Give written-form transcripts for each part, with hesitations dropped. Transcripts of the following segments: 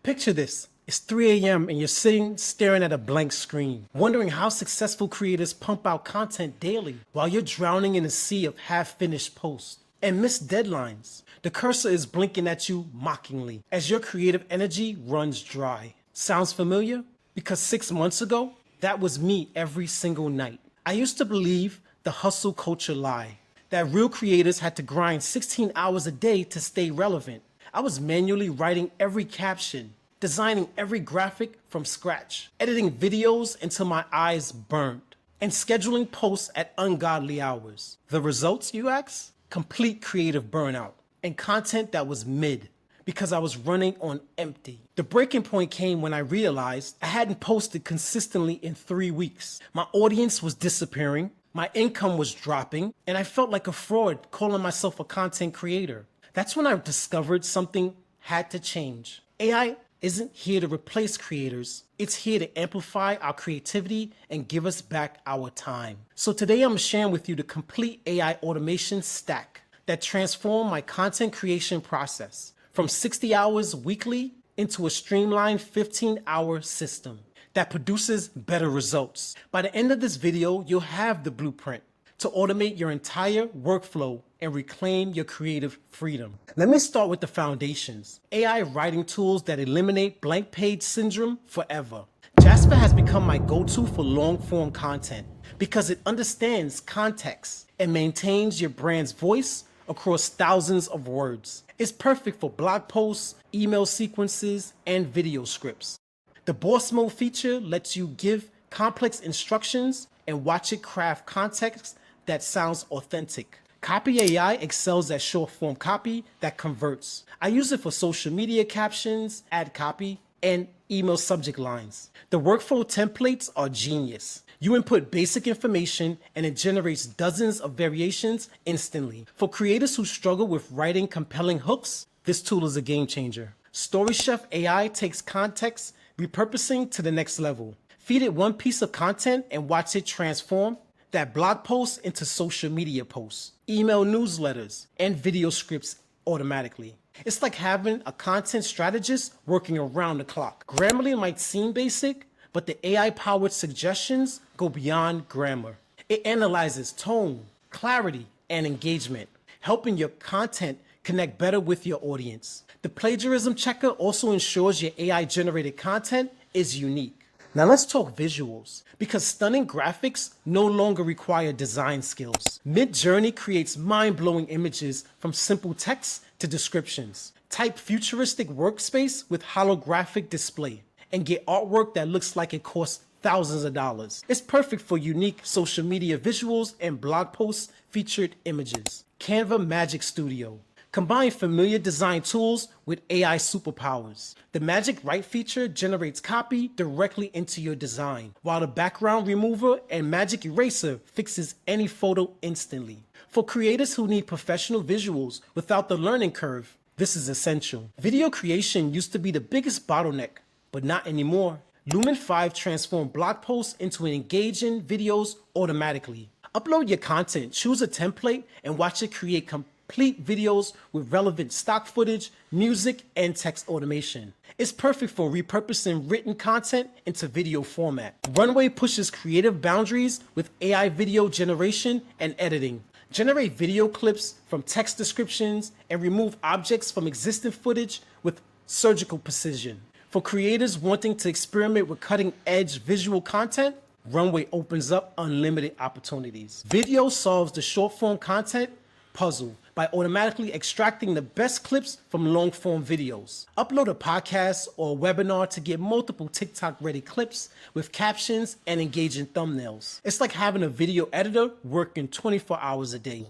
Picture this. It's 3 a.m. and you're sitting staring at a blank screen, wondering how successful creators pump out content daily while you're drowning in a sea of half-finished posts and missed deadlines. The cursor is blinking at you mockingly as your creative energy runs dry. Sounds familiar? Because 6 months ago, that was me every single night. I used to believe the hustle culture lie, that real creators had to grind 16 hours a day to stay relevant. I was manually writing every caption, designing every graphic from scratch, editing videos until my eyes burned, and scheduling posts at ungodly hours. The results, you ask? Complete creative burnout and content that was mid because I was running on empty. The breaking point came when I realized I hadn't posted consistently in 3 weeks. My audience was disappearing, my income was dropping, and I felt like a fraud calling myself a content creator. That's when I discovered something had to change. AI isn't here to replace creators. It's here to amplify our creativity and give us back our time. So today I'm sharing with you the complete AI automation stack that transformed my content creation process from 60 hours weekly into a streamlined 15-hour system that produces better results. By the end of this video, you'll have the blueprint to automate your entire workflow and reclaim your creative freedom. Let me start with the foundations. AI writing tools that eliminate blank page syndrome forever. Jasper has become my go-to for long-form content because it understands context and maintains your brand's voice across thousands of words. It's perfect for blog posts, email sequences, and video scripts. The Boss Mode feature lets you give complex instructions and watch it craft context that sounds authentic. Copy AI excels at short-form copy that converts. I use it for social media captions, ad copy, and email subject lines. The workflow templates are genius. You input basic information and it generates dozens of variations instantly. For creators who struggle with writing compelling hooks, this tool is a game changer. Story Chef AI takes context repurposing to the next level. Feed it one piece of content and watch it transform that blog post into social media posts, email newsletters, and video scripts automatically. It's like having a content strategist working around the clock. Grammarly might seem basic, but the AI-powered suggestions go beyond grammar. It analyzes tone, clarity, and engagement, helping your content connect better with your audience. The plagiarism checker also ensures your AI-generated content is unique. Now let's talk visuals, because stunning graphics no longer require design skills. Midjourney creates mind-blowing images from simple text to descriptions. Type futuristic workspace with holographic display and get artwork that looks like it costs thousands of dollars. It's perfect for unique social media visuals and blog posts featured images. Canva Magic Studio. Combine familiar design tools with AI superpowers. The Magic Write feature generates copy directly into your design, while the background remover and Magic Eraser fixes any photo instantly. For creators who need professional visuals without the learning curve, this is essential. Video creation used to be the biggest bottleneck, but not anymore. Lumen 5 transformed blog posts into engaging videos automatically. Upload your content, choose a template, and watch it create complete videos with relevant stock footage, music, and text automation. It's perfect for repurposing written content into video format. Runway pushes creative boundaries with AI video generation and editing. Generate video clips from text descriptions and remove objects from existing footage with surgical precision. For creators wanting to experiment with cutting-edge visual content, Runway opens up unlimited opportunities. Vidyo solves the short-form content puzzle by automatically extracting the best clips from long-form videos. Upload a podcast or a webinar to get multiple TikTok-ready clips with captions and engaging thumbnails. It's like having a video editor working 24 hours a day.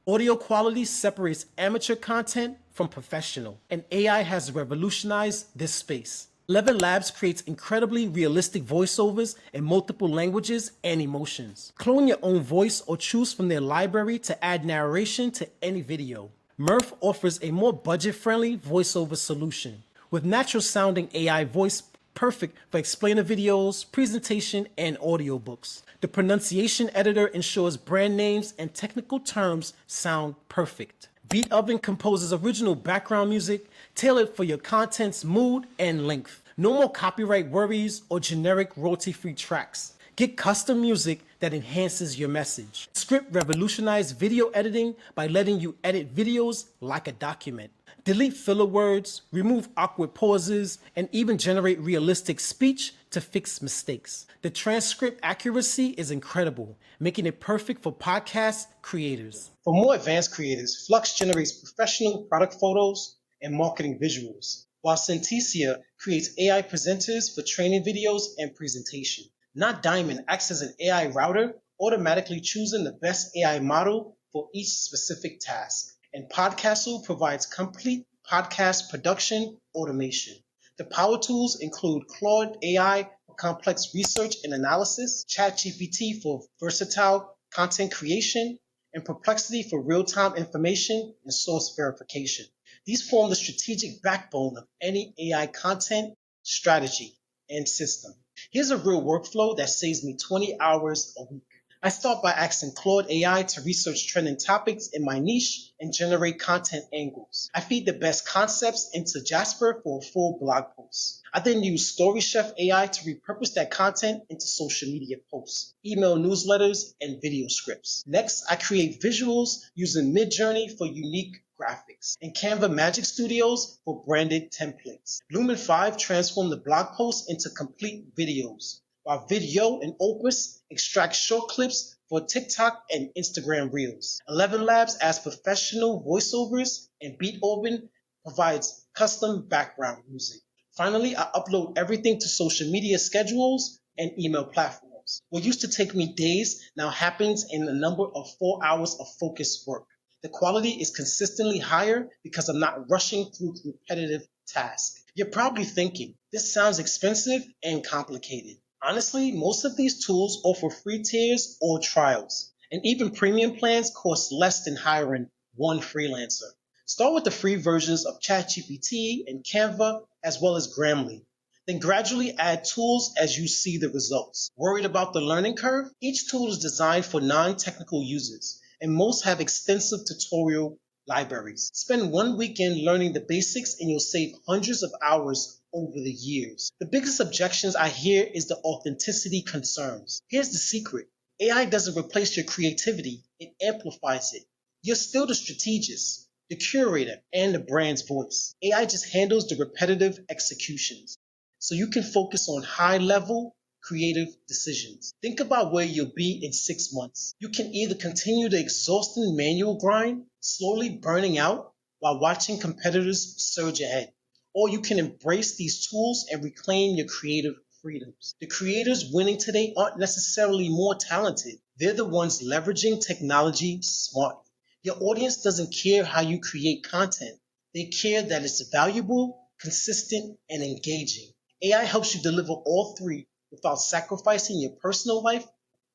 Audio quality separates amateur content from professional, and AI has revolutionized this space. Levin Labs creates incredibly realistic voiceovers in multiple languages and emotions. Clone your own voice or choose from their library to add narration to any video. Murph offers a more budget-friendly voiceover solution with natural-sounding AI voice perfect for explainer videos, presentation, and audiobooks. The pronunciation editor ensures brand names and technical terms sound perfect. Beethoven composes original background music tailored for your content's mood and length. No more copyright worries or generic royalty-free tracks. Get custom music that enhances your message. Script revolutionized video editing by letting you edit videos like a document. Delete filler words, remove awkward pauses, and even generate realistic speech to fix mistakes. The transcript accuracy is incredible, making it perfect for podcast creators. For more advanced creators, Flux generates professional product photos and marketing visuals, while Synthesia creates AI presenters for training videos and presentation. Not Diamond acts as an AI router, automatically choosing the best AI model for each specific task. And Podcastle provides complete podcast production automation. The power tools include Claude AI for complex research and analysis, ChatGPT for versatile content creation, and Perplexity for real-time information and source verification. These form the strategic backbone of any AI content, strategy, and system. Here's a real workflow that saves me 20 hours a week. I start by asking Claude AI to research trending topics in my niche and generate content angles. I feed the best concepts into Jasper for a full blog post. I then use Story Chef AI to repurpose that content into social media posts, email newsletters, and video scripts. Next, I create visuals using Midjourney for unique graphics, and Canva Magic Studios for branded templates. Lumen 5 transformed the blog posts into complete videos, while Vidyo and Opus extract short clips for TikTok and Instagram Reels. 11 Labs adds professional voiceovers, and Beethoven provides custom background music. Finally, I upload everything to social media schedules and email platforms. What used to take me days now happens in a number of 4 hours of focused work. The quality is consistently higher because I'm not rushing through repetitive tasks. You're probably thinking, this sounds expensive and complicated. Honestly, most of these tools offer free tiers or trials, and even premium plans cost less than hiring one freelancer. Start with the free versions of ChatGPT and Canva, as well as Grammarly. Then gradually add tools as you see the results. Worried about the learning curve? Each tool is designed for non-technical users, and most have extensive tutorial libraries. Spend 1 weekend learning the basics and you'll save hundreds of hours over the years. The biggest objections I hear is the authenticity concerns. Here's the secret. AI doesn't replace your creativity, it amplifies it. You're still the strategist, the curator, and the brand's voice. AI just handles the repetitive executions, so you can focus on high-level creative decisions. Think about where you'll be in 6 months. You can either continue the exhausting manual grind, slowly burning out while watching competitors surge ahead, or you can embrace these tools and reclaim your creative freedoms. The creators winning today aren't necessarily more talented. They're the ones leveraging technology smartly. Your audience doesn't care how you create content. They care that it's valuable, consistent, and engaging. AI helps you deliver all three without sacrificing your personal life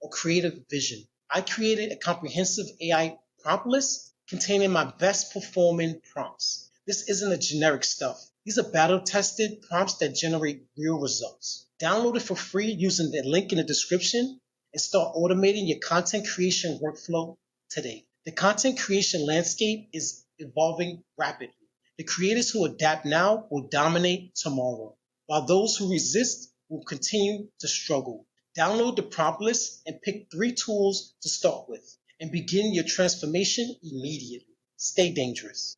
or creative vision. I created a comprehensive AI prompt list containing my best performing prompts. This isn't a generic stuff. These are battle-tested prompts that generate real results. Download it for free using the link in the description and start automating your content creation workflow today. The content creation landscape is evolving rapidly. The creators who adapt now will dominate tomorrow, while those who resist will continue to struggle. Download the prompt list and pick 3 tools to start with and begin your transformation immediately. Stay dangerous.